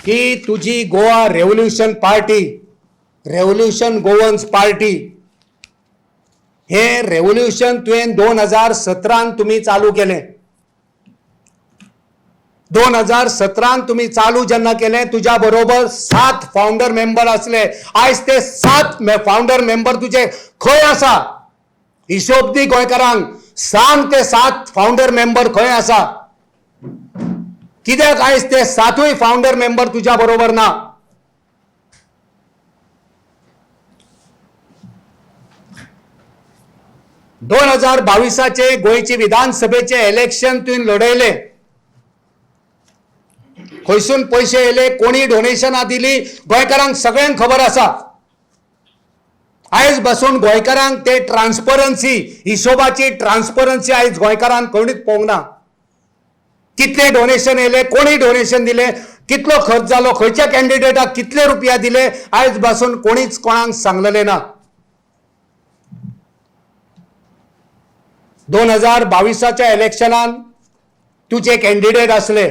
की तुझी Goa revolution party, revolution Goans party, हे रेव्होल्यूशन तुवें 2017 तुम्ही चालू केले. 2017 तुम्ही चालू जेन्ना केले, तुझ्या बरोबर 7 फाउंडर मेंबर असले. आज ते 7 फाउंडर मेंबर तुझे खंय आसा? हिशोब दी गोंयकारांक, सांग ते 7 फाउंडर मेंबर खंय आसा? कित्याक आज ते 7य फाउंडर मेंबर तुझ्या बरोबर ना? दोन 2022 गोंयचे विधानसभेचे इलेक्शन तुवें लढयले. खंयसून पैसे येले, कोणी डोनेशनां दिली, गोंयकारांक सगळ्यांक खबर आसा. आयज बसून गोंयकारांक ते ट्रान्सपरन्सी, हिशोबाची ट्रान्सपरन्सी आयज गोंयकारांक कोणीच पळोवंक ना. कितले डोनेशन येले, कोणी डोनेशन दिले, कितलो खर्च जालो, खंयच्या कॅन्डिडेटाक कितले रुपया दिले, आयज बसून कोणीच कोणाक सांगलेले ना. 2022 इलेक्शनान तुझे कॅन्डिडेट असले,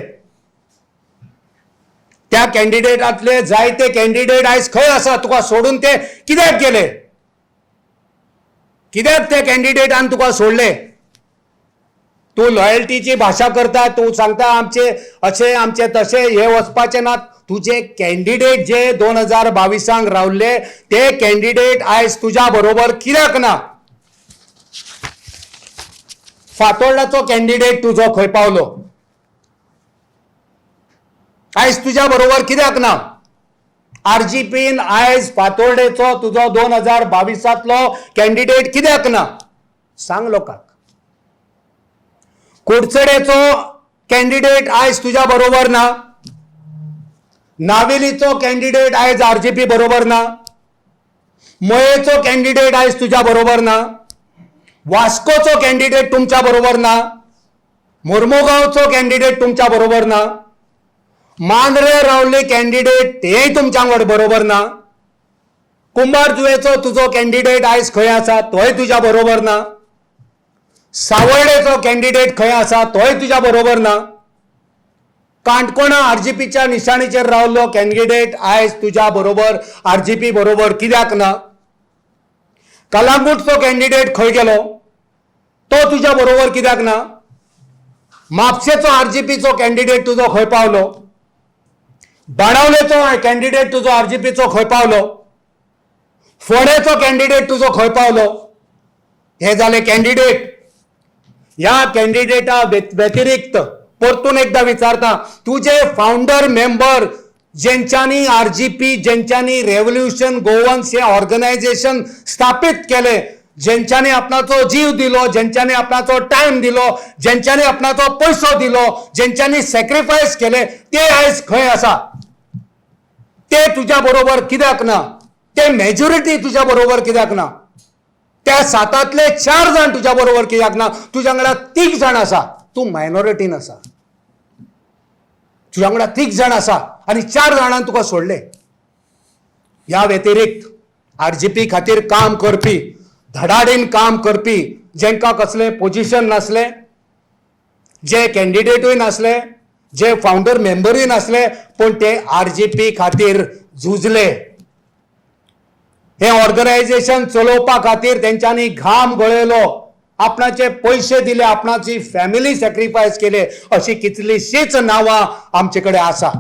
त्या कॅन्डिडेटातले जायते कॅन्डिडेट आयज खंय आसा? तुका सोडून ते कित्याक गेले? कित्याक ते कॅन्डिडेटान तुका सोडले? तू लॉयल्टीची भाषा करता, तू सांगता आमचे अशे आमचे तशे, हे वचपाचे ना. तुझे कॅन्डिडेट जे 2022 रावले, ते कॅन्डिडेट आयज तुझ्या बरोबर कित्याक ना? फातोर्डाचो कॅन्डिडेट तुझो खंय पावलो? आयज तुझ्या बरोबर कित्याक ना? आरजीपीन आयज फातोर्डेचो तुझो 2022 कॅन्डिडेट कित्याक ना? सांग लोकांक. कुडचडेचो कॅन्डिडेट आयज तुझ्या बरोबर ना? नावेलीचो कॅन्डिडेट आयज आरजीपी बरोबर ना? मयेचो कॅन्डिडेट आयज तुझ्या बरोबर ना? वास्कोचो कॅन्डिडेट तुमच्या बरोबर ना? मोर्मुगांवचो कॅन्डिडेट तुमच्या बरोबर ना? मांद्रे रावले कॅन्डिडेट तेय तुमच्या बरोबर ना? कुंभारजुवेचो तुझो कॅन्डिडेट आयज खंय आसा? तोय तुझ्या बरोबर ना? सावर्डेचो कॅन्डिडेट खंय आसा? तोय तुझ्या बरोबर ना? काणकोणा आरजीपीच्या निशाणीचेर रावलो कॅन्डिडेट आयज तुझ्या बरोबर आरजीपी बरोबर कित्याक ना? कलांगूटचो कॅन्डिडेट खंय गेलो? तो तुझ्या बरोबर कित्याक ना? म्हापशेचो आरजीपीचो कॅन्डिडेट तुझो खंय पावलो? बाणावलेचो कॅन्डिडेट तुझो आरजीपीचो खंय पावलो? फोंडेचो कॅन्डिडेट तुझो खंय पावलो? हे जाले कॅन्डिडेट. ह्या कॅन्डिडेटा व्यतिरिक्त परतून एकदा विचारता, तुझे फाउंडर मेंबर ज्यांच्यानी आरजीपी, ज्यांच्यानी रेव्होल्यूशन गोवन्स हे ऑर्गनायझेशन स्थापित केले, ज्यांच्यानी आपणाचो जीव दिलो, ज्यांच्यानी आपणाचो टाइम दिलो, ज्यांच्यानी आपणाचो पैसो दिलो, ज्यांच्यानी सॅक्रिफायस केले, ते आयज खंय आसा? ते तुझ्या बरोबर कित्याक ना? ते मेजॉरिटी तुझ्या बरोबर कित्याक ना? त्या 7तले 4 जण तुझ्या बरोबर कित्याक ना? तुझ्या वांगडा 3 जण आसा, तू मायनॉरिटीन आसा. तुझ्या वांगडा 3 जण आसा आणि 4 जाणांनी तुका सोडले. ह्या व्यतिरिक्त आरजीपी खातीर काम करपी, धडाडीन काम करपी, जेंका कसले पोजिशन नसले, जे कॅन्डिडेटूय नसले, जे फाउंडर मेंबरूय नसले, पण ते आरजीपी खातीर झुजले. हे ऑर्गनायझेशन चलोवपा खातीर तेंच्यांनी घाम गळयलो, आपणाचे पैसे दिले, आपणाची फॅमिली सॅक्रिफायस केले. अशी कितलीशीच नावां आमचे कडेन आसा,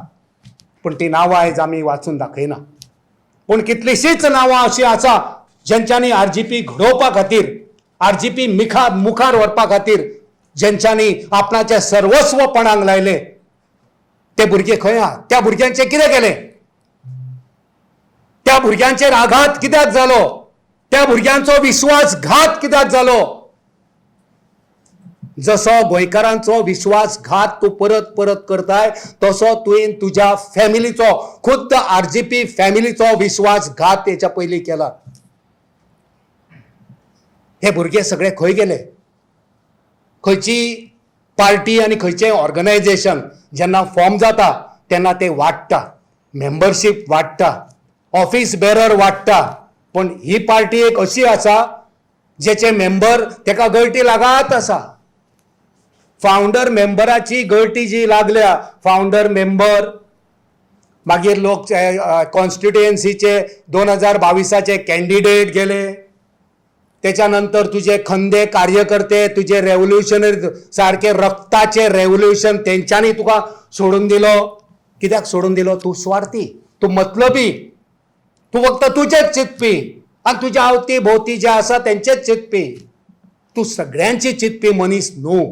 पण ती नावां आयज आमी वाचून दाखयना. पण कितलीशीच नावां अशी आसा ज्यांच्यानी आरजीपी घडोवपा खातीर, आरजीपी मुखार व्हरपा खातीर ज्यांच्यानी आपणाचे सर्वस्वपणांक लायले. ते भुरगे खंय आहा? त्या भुरग्यांचे कितें केले? त्या भुरग्यांचेर आघात कित्याक जालो? त्या भुरग्यांचो विश्वासघात कित्याक जालो? जसो गोंयकारांचो विश्वासघात तू परत परत करताय, तसो तुवें तुझ्या फॅमिलीचो, खुद्द आरजीपी फॅमिलीचो विश्वासघात तेच्या पयलीं केला. हे भुरगे सगळे खंय गेले? खंयची पार्टी आणि खंयचें ऑर्गनायझेशन जेन्ना फॉर्म जाता तेन्ना ते वाडटा, मेंबरशीप वाडटा, ऑफिस बेरर वाडटा. पण ही पार्टी एक अशी आसा जेचे मेंबर तेका गळटी लागात आसा. फाउंडर मेंबराची गळटी जी लागल्या, फाउंडर मेंबर मागीर लोक कॉन्स्टिट्युएन्सीचे 2022चे कॅन्डिडेट गेले, त्याच्यानंतर तुझे खंदे कार्यकर्ते, तुझे रेव्होल्युशनरी सारखे रक्ताचे रेव्होल्युशन त्यांच्यानी तुका सोडून दिलो. कित्याक सोडून दिलो? तू स्वार्थी, तू मतलबी, तू फक्त तुझेच चिंतपी आणि तुझ्या अवती भोवती जे आसा त्यांचेच चिंतपी. तू सगळ्यांची चिंतपी मनीस न्हू.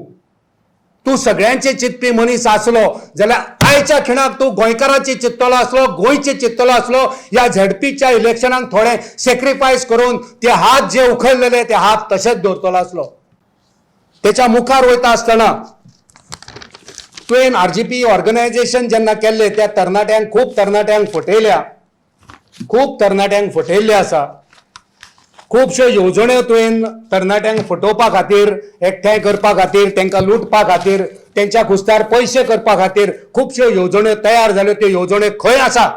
तू सगळ्यांचे चिंतपी मनीस आसलो जाल्यार आयच्या खिणाक तू गोंयकारांची चिंततलो आसलो, गोंयचे चिंततलो आसलो, ह्या झडपीच्या इलेक्शनाक थोडे सॅक्रिफायस करून ते हात जे उखललेले ते हात तशेच दवरतलो आसलो. त्याच्या मुखार वयता आसतना तुवें RGP ऑर्गनायझेशन जेन्ना केल्ले त्या तरणाट्यांक खूब तरणाट्यांक फटयल्ले आसा. खुबश्यो येवजण्यो तुवें तरणाट्यांक फटोवपा खातीर, एकठांय करपा खातीर, तांकां लुटपा खातीर, त्यांच्या कुस्तार पयशे करपा खातीर खुबश्यो येवजण्यो तयार जाल्यो. त्यो येवजण्यो खंय आसा?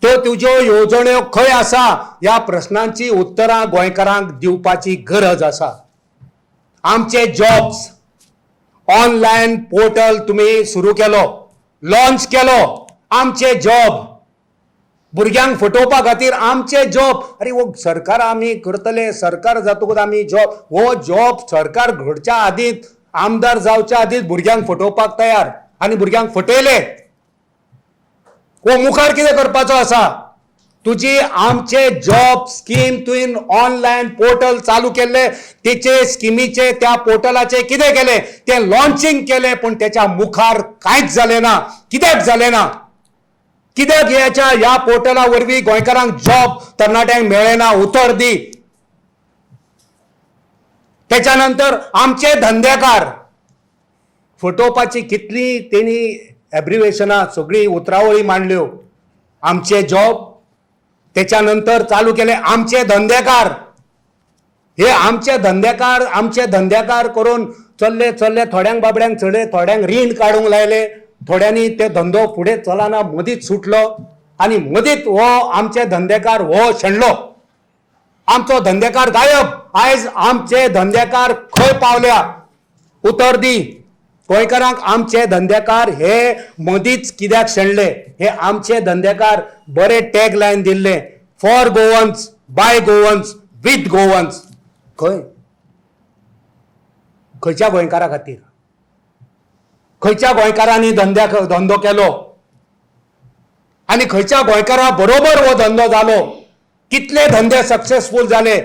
त्यो तुज्यो येवजण्यो खंय आसा? ह्या प्रश्नांची उत्तरां गोंयकारांक दिवपाची गरज आसा. आमचे जॉब्स ऑनलायन पोर्टल तुम्ही सुरू केलो, लॉन्च केलो. आमचे जॉब भुरग्यांक फटोवपा खातीर आमचे जॉब. अरे वो सरकार आमी करतले, सरकार जातकूच आमी जॉब. हो जॉब सरकार घडच्या आदींच, आमदार जावच्या आदींच भुरग्यांक फटोवपाक तयार आनी भुरग्यांक फटयले. वो मुखार कितें करपाचो आसा? तुजी आमचे जॉब स्कीम तुवें ऑनलायन पोर्टल चालू केल्ले, तेचे स्किमीचे त्या पोर्टलाचे कितें केले? ते लॉन्चिंग केले, पण त्याच्या मुखार कांयच जालें ना. कित्याक जालें ना? कित्याक ह्या पोर्टला वरवीं गोंयकारांक जॉब तरणाट्यांक मेळना? उतर दी. त्याच्यानंतर आमचे धंदेकार फटोवपाची कितली तेणी एब्रिवेशनां सगळी उतरावळी मांडल्यो. आमचे जॉब, त्याच्यानंतर चालू केले आमचे धंदेकार. हे आमचे धंदेकार करून चल्ले थोड्यांक बाबड्यांक चडे, थोड्यांक रीण काडूंक लायले, थोड्यांनी ते धंदो फुडें चलना मदींच सुटलो आणि मदींच हो आमचे धंदेकार हो शेणलो. आमचो धंदेकार गायब. आयज आमचे धंदेकार खंय पावल्या? उतर दी. गोंयकारांक आमचे धंदेकार हे मदींच कित्याक शेणले? हे आमचे धंदेकार बरे टॅग लायन दिल्ले, for Goans, by Goans, with Goans. खंयच्या गोंयकारा खातीर? खंयच्या गोंयकारांनी धंदो केलो आणि खंयच्या गोंयकारा बरोबर हो धंदो जालो? कितले धंदे सक्सेसफूल जाले?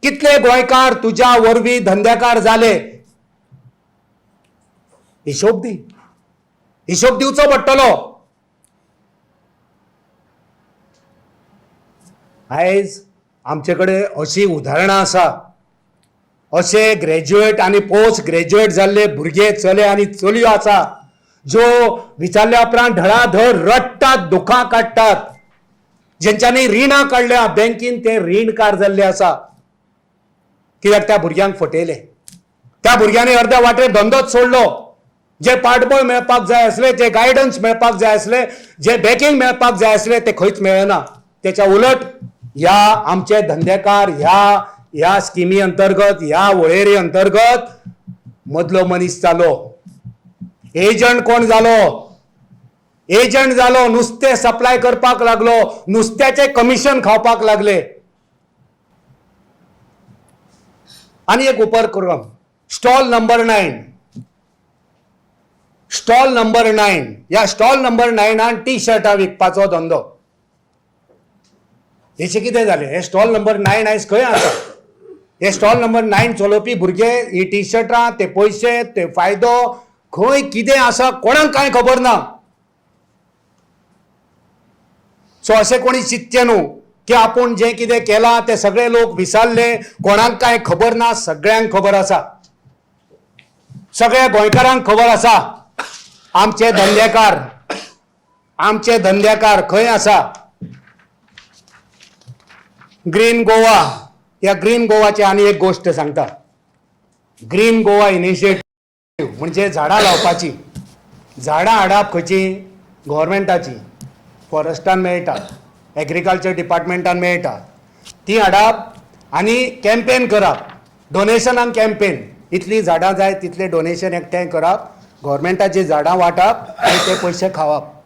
कितले गोंयकार तुज्या वरवीं धंदेकार जाले? हिशोब दी. हिशोब दिवचो पडटलो. आयज आमचे कडेन अशी उदाहरणां आसा, असे ग्रॅज्युएट आणि पोस्ट ग्रॅज्युएट जाल्ले भुरगे, चले आनी चलयो आसा, जो विचारल्या उपरांत धडाधड रडटात, दुखां काडटात. जेंच्यांनी रिणां काडल्या बँकीन ते रीणकार जाल्ले आसा. कित्याक त्या भुरग्यांक फटयले. त्या भुरग्यांनी अर्ध्या वाटेर धंदोच सोडलो. जे पाठबळ मेळपाक जाय आसले, जे गायडन्स मेळपाक जाय आसले, जे बॅकिंग मेळपाक जाय आसले, ते खंयच मेळना. त्याच्या उलट ह्या आमचे धंदेकार ह्या स्किमी अंतर्गत, ह्या वळेरी अंतर्गत मदलो मनीस जालो. एजंट कोण जालो? एजंट जालो. नुस्तें सप्लाय करपाक लागलो, नुस्त्याचे कमिशन खावपाक लागले. आणि एक उपक्रम, स्टॉल नंबर 9. Stall number 9. या स्टॉल नंबर 9 टी शर्टां विकपाचो धंदो. हेचे कितें जालें? हे स्टॉल नंबर 9 आयज खंय आसा? हे स्टॉल नंबर 9 चलोवपी भुरगे, ही टी शर्टां, ते पयशे, ते फायदो खंय कितें आसा कोणाक कांय खबर ना. सो अशें कोणी चिंतचें न्हू की आपूण जें कितें केलां ते सगळे लोक विसरले, कोणाक कांय खबर ना. सगळ्यांक खबर आसा. सगळ्या गोंयकारांक खबर आसा. आमचे धंदेकार खंय आसा? ग्रीन गोवा. या ग्रीन गोवाची आनी एक गोष्ट सांगता. ग्रीन गोवा इनिशिएटिव्ह म्हणजे झाडां लावपाची. झाडां हाडप खंयची? गव्हर्मेंटाची. फॉरेस्टान मेळटा, एग्रीकल्चर डिपार्टमेंटान मेळटा. ती हाडप आनी कॅम्पेन करप, डोनेशनाक कॅम्पेन. इतली झाडां जाय तितले डोनेशन एकठांय करप गव्हर्मेंटाची झाडां वाटप आनी ते पयशे खावप